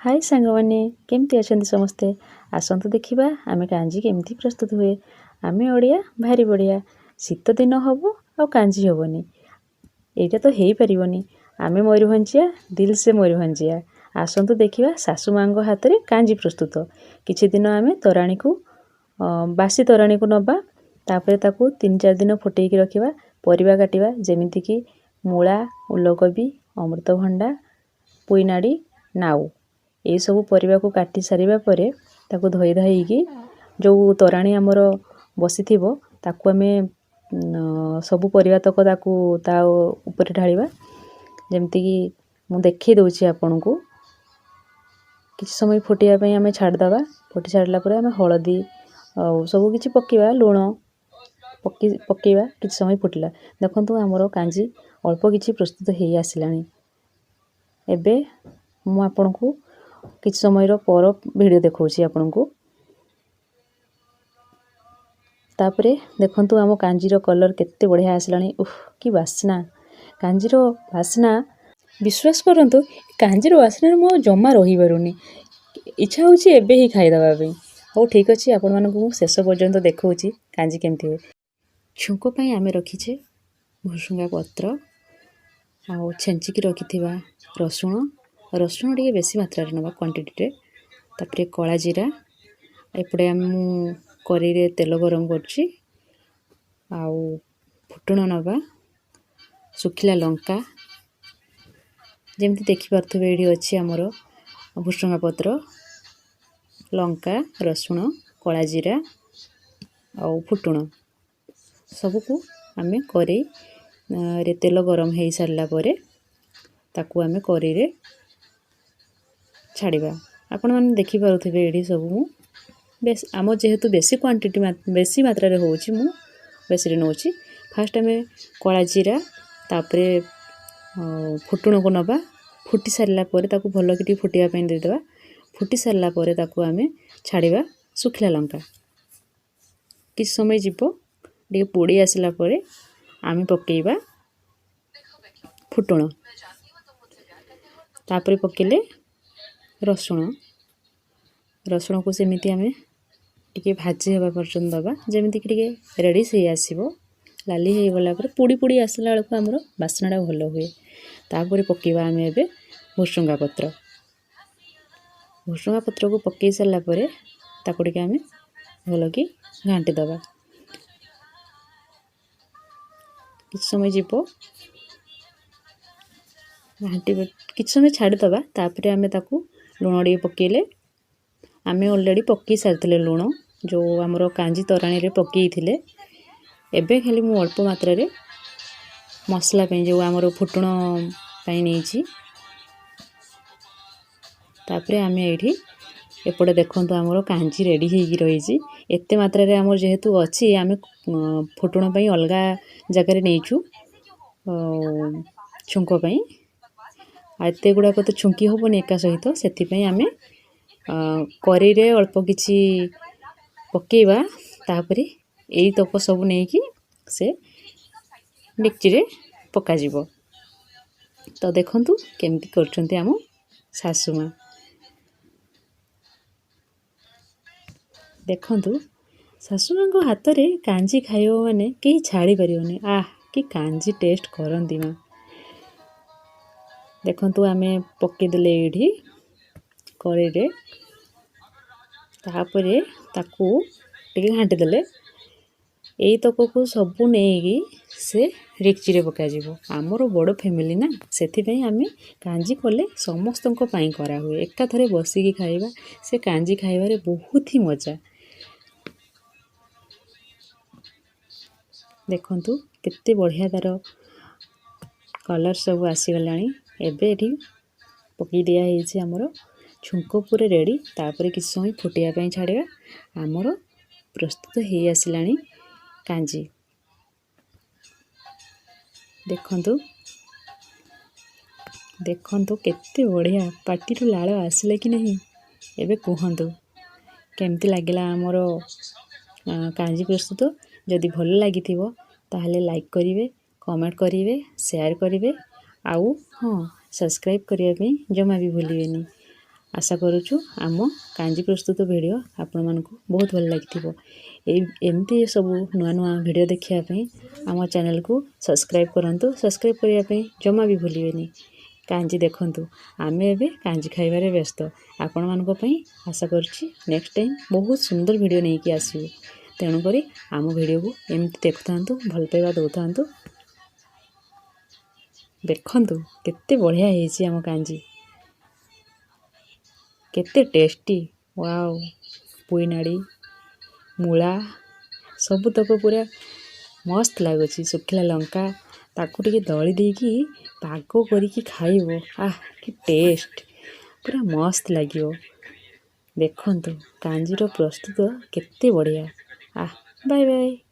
हाय सांगमाने केमती अछंती समस्ते आसंतु देखिबा आमे कांजी केमती प्रस्तुत हुए। आमे ओडिया भारी बढ़िया शीत दिन हबो आ कांजी हबोनी एटा तो हेई परिबोनी। आमे मयूरभंजिया दिल से मयूरभंजिया आसंतु देखिबा सासु मांगो हाथ रे कांजी प्रस्तुत। किछि दिन आमे तोराणी को बासी तोराणी को नबा तापरे ताकू 3-4 दिन फुटेई की रखिबा। परिबा काटिबा जेमिति की मूला उल्लकोबी अमृतभंडा पुईनाड़ी नाउ ये सब परिबा को काटी सारिबा परे ताकू धोई धाईकी जो तोराणी आमर बसी थिबो ताकू आमे सब परिबा तक ताकू ता ऊपर ढालिबा। जेमति की मु देखै दउछि आपन को किछ समय फुटिया पई आमे छाड़ दबा। फुटी छाड़ला परे आमे हळदी सब किछि पकेबा लूण पकेबा किछ समय फुटिला देखंतु हमरो कांजी अल्प किछि प्रस्तुत हेई आसिलानी। एबे मु आपन को किछ समय रो पर वीडियो देखौछि आपन को। तापरे देखंतु आमो कांजी रो कलर केते बढ़िया आसिलानी। उफ की वासना कांजी रो वासना विश्वास करंतु कांजी रो वासना मो जम्मा रही बरुनी इच्छा होछि एबे ही खाइ दबा बे। हो ठीक अछि आपन मानन को शेष पर्यंत देखौछि कांजी केमती हो। छुंको पई आमे रखिछे भुसुंगा पत्र आ छेंची की रखिथिबा रसुण टिके बेसी मात्रा रे नबा क्वांटिटी रे। तापरे कला जीरा एपडे हम करी रे तेल गरम करछि आ फुटण नबा सुखिला लंका जेमति देखि परथबे एडी अछि हमर भुसुंगा पत्र लंका रसुण कला जीरा आ फुटण सबको आमे करी रे तेल गरम हेई सारला परे ताकू आमे करी रे छाड़िबा। आपण माने देखि पारुथिबे एडी सब मु बेस आमो जेहेतु बेसी क्वांटिटी बेसी मात्रा रे होउची मु बेसी रे नोची। फर्स्ट आमे कला जीरा तापरे फुटण को नबा फुटी सारला परे ताकू भलो किटी फुटिया पई दे देबा। फुटी सारला परे ताकू आमे छाड़िबा सुखिला लंका किछ समय जिवो डी पोड़ी आसला परे आमे पकेइबा फुटण तापरे पकेले रसुण को सेमिति आमे टिके भाजी हेबा पर्यंत दबा जेमिति कि टिके रेडी से आसीबो। लाली हे गला पर पुड़ी आसला बेलको हमरो बासनाडा भलो हुए। तापरे पकेबा आमे एबे भुसुंगा पत्र को पकेई सारला परे ताको टिके आमे भलो कि घांटी दबा। किछ समय जिवो घांटी किछ समय छाड़ी दबा। तापरे आमे ताकू लूण डी पकेले आमे ऑलरेडी पक्की सारथिले लूण जो हमरो कांजी तोराणी रे पकेई थिले। एबे खाली मु अल्प मात्रा रे मसला पे जो हमरो फुटण पई नेछि तापरे आमे एठी एपडे देखंतु हमरो कांजी रेडी हेगी रहिछि। एते मात्रा रे हमर जेहेतु अछि आमे फुटण पई अलगा जगह रे नेछु छुंको पई आते गुडा को तो छुंकी होबोनी एका सहित सेति पई आमे करी रे अल्प किछि पकेइबा। तापरे एई तक सब नै कि से डेक्ची रे पका जिवो। तो देखंतु केमती करछन्ती हम सासुमा देखंतु सासुमा को हाथ रे कांजी खाइबो माने केही छाड़ी परियोनी। आह कि कांजी टेस्ट करंती मा देखंतु आमे पक्के देले एठी करी रे तापरे ताकू टिके घांटी देले एई तक को सब नेगी से रेक्ची रे पका जिवो। हमरो बड़ फैमिली ना सेति पई आमे कांजी कोले समस्त को पई करा हुए। एका थरे बसी की खाइबा से कांजी खाइबा रे बहुत ही मजा। देखंतु केते बढ़िया तार कलर सब आसी गलानी। एबे एठी पकी दिया हेछि हमरो छुंको पूरे रेडी। तापरे किछ समय फुटिया पई छाड़िबा हमरो प्रस्तुत हेई आसिलानी कांजी। देखंतु केते बढ़िया पाटी लाळ आसिले कि नहीं। एबे कहंतु केमती लागिला हमरो कांजी प्रस्तुत। जदि भल लागिथिबो ताहले लाइक करिवे कमेंट करिवे शेयर करिवे आउ हाँ सब्सक्राइब करिया पे जमा भी भूलिबेनी। आशा करुछु आम कांजी प्रस्तुत वीडियो आपमनकु बहुत भल लागिथिबो। एमती सब नुआ नुआ वीडियो देखिया आम चैनल को सब्सक्राइब करंतु। सब्सक्राइब करने जमा भी भूलिएनि। कांजी देखंतु आमे एबे कांजी खाइबारे व्यस्त। आपण मानको पई आशा करछि नेक्स्ट टाइम बहुत सुंदर वीडियो नहीं कि आसीबो। तेणु करी आम वीडियो को एमती देखुथांतु, भल पाइबा दउथांतु। देखंतु केते बढ़िया हेछि आम कांजी, केते टेस्टी। वाओ, पुईनाड़ी मूला सब तक पूरा मस्त लगुच। सुखिला लंका ताकू टिके दली देकी पाग करिकी खाइबो। आह कि टेस्ट, पूरा मस्त लागियो। देखंतु कांजीर प्रस्तुत केते बढ़िया। आह बाय बाय।